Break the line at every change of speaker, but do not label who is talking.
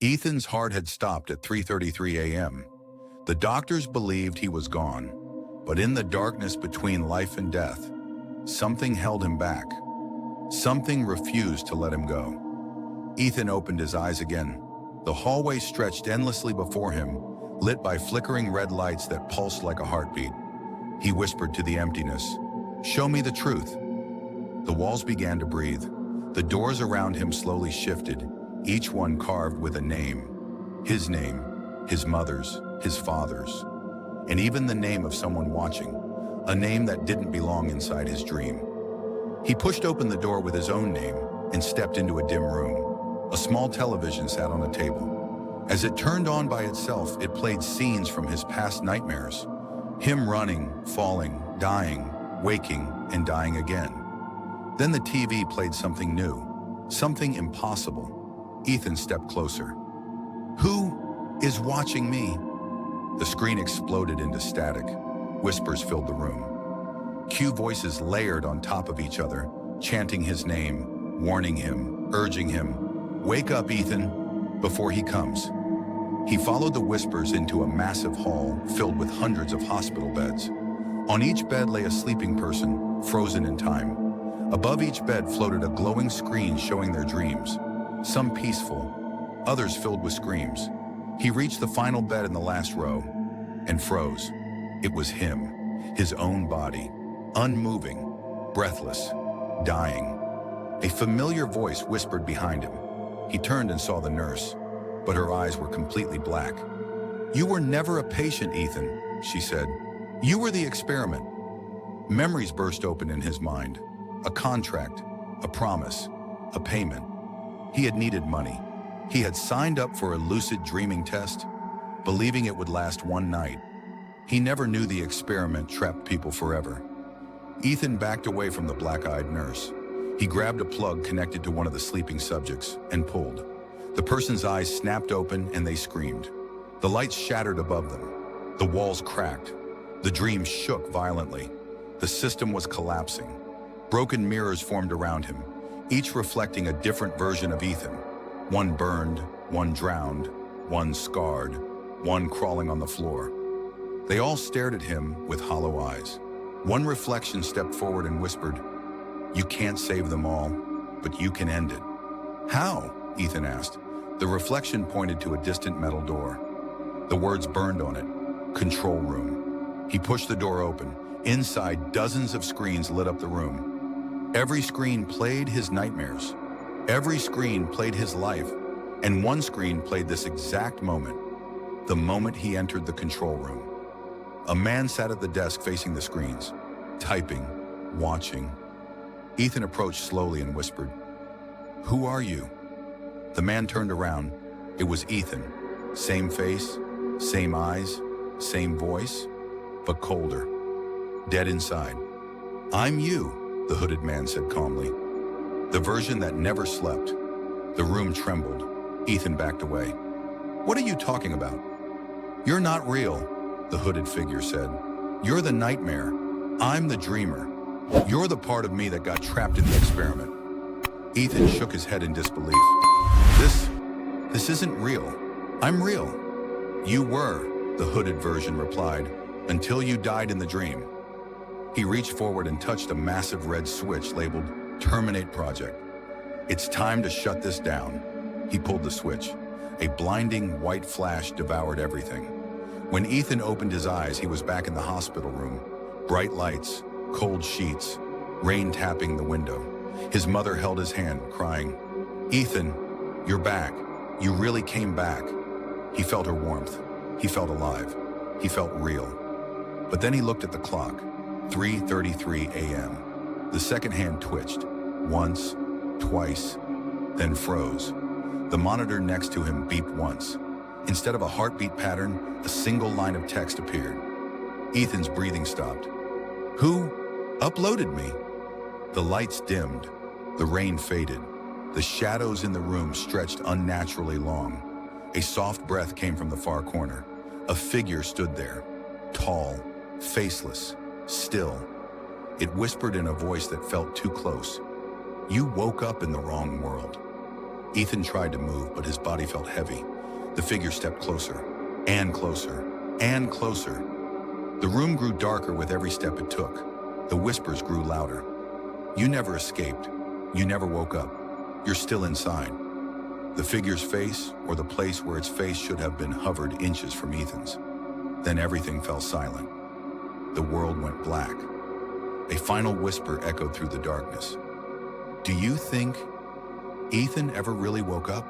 Ethan's heart had stopped at 3:33 a.m. The doctors believed he was gone, but in the darkness between life and death, something held him back. Something refused to let him go. Ethan opened his eyes again. The hallway stretched endlessly before him, lit by flickering red lights that pulsed like a heartbeat. He whispered to the emptiness, "Show me the truth." The walls began to breathe. The doors around him slowly shifted, each one carved with a name. His name, his mother's, his father's, and even the name of someone watching, a name that didn't belong inside his dream. He pushed open the door with his own name and stepped into a dim room. A small television sat on a table. As it turned on by itself, it played scenes from his past nightmares. Him running, falling, dying, waking, and dying again. Then the TV played something new, something impossible. Ethan stepped closer. "Who is watching me?" The screen exploded into static. Whispers filled the room. Cue voices layered on top of each other, chanting his name, warning him, urging him, "Wake up, Ethan, before he comes." He followed the whispers into a massive hall filled with hundreds of hospital beds. On each bed lay a sleeping person, frozen in time. Above each bed floated a glowing screen showing their dreams, some peaceful, others filled with screams. He reached the final bed in the last row and froze. It was him, his own body, unmoving, breathless, dying. A familiar voice whispered behind him. He turned and saw the nurse, but her eyes were completely black. "You were never a patient, Ethan," she said. "You were the experiment." Memories burst open in his mind. A contract, a promise, a payment. He had needed money. He had signed up for a lucid dreaming test, believing it would last one night. He never knew the experiment trapped people forever. Ethan backed away from the black-eyed nurse. He grabbed a plug connected to one of the sleeping subjects and pulled. The person's eyes snapped open and they screamed. The lights shattered above them. The walls cracked. The dream shook violently. The system was collapsing. Broken mirrors formed around him, each reflecting a different version of Ethan. One burned, one drowned, one scarred, one crawling on the floor. They all stared at him with hollow eyes. One reflection stepped forward and whispered, "You can't save them all, but you can end it." "How?" Ethan asked. The reflection pointed to a distant metal door. The words burned on it, "Control room." He pushed the door open. Inside, dozens of screens lit up the room. Every screen played his nightmares. Every screen played his life. And one screen played this exact moment, the moment he entered the control room. A man sat at the desk facing the screens, typing, watching. Ethan approached slowly and whispered, "Who are you?" The man turned around. It was Ethan. Same face, same eyes, same voice, but colder. Dead inside. "I'm you," the hooded man said calmly. "The version that never slept." The room trembled. Ethan backed away. "What are you talking about?" "You're not real," the hooded figure said. "You're the nightmare. I'm the dreamer. You're the part of me that got trapped in the experiment." Ethan shook his head in disbelief. This isn't real. I'm real." "You were," the hooded version replied, "until you died in the dream." He reached forward and touched a massive red switch labeled Terminate Project. "It's time to shut this down." He pulled the switch. A blinding white flash devoured everything. When Ethan opened his eyes, he was back in the hospital room. Bright lights, cold sheets, rain tapping the window. His mother held his hand, crying, "Ethan, you're back. You really came back." He felt her warmth. He felt alive. He felt real. But then he looked at the clock. 3:33 a.m. The second hand twitched, once, twice, then froze. The monitor next to him beeped once. Instead of a heartbeat pattern, a single line of text appeared. Ethan's breathing stopped. "Who uploaded me?" The lights dimmed. The rain faded. The shadows in the room stretched unnaturally long. A soft breath came from the far corner. A figure stood there, tall, faceless, still. It whispered in a voice that felt too close. "You woke up in the wrong world." Ethan tried to move, but his body felt heavy. The figure stepped closer, and closer, and closer. The room grew darker with every step it took. The whispers grew louder. You never escaped. You never woke up. You're still inside. The figure's face, or the place where its face should have been, hovered inches from Ethan's. Then everything fell silent. The world went black. A final whisper echoed through the darkness. Do you think Ethan ever really woke up?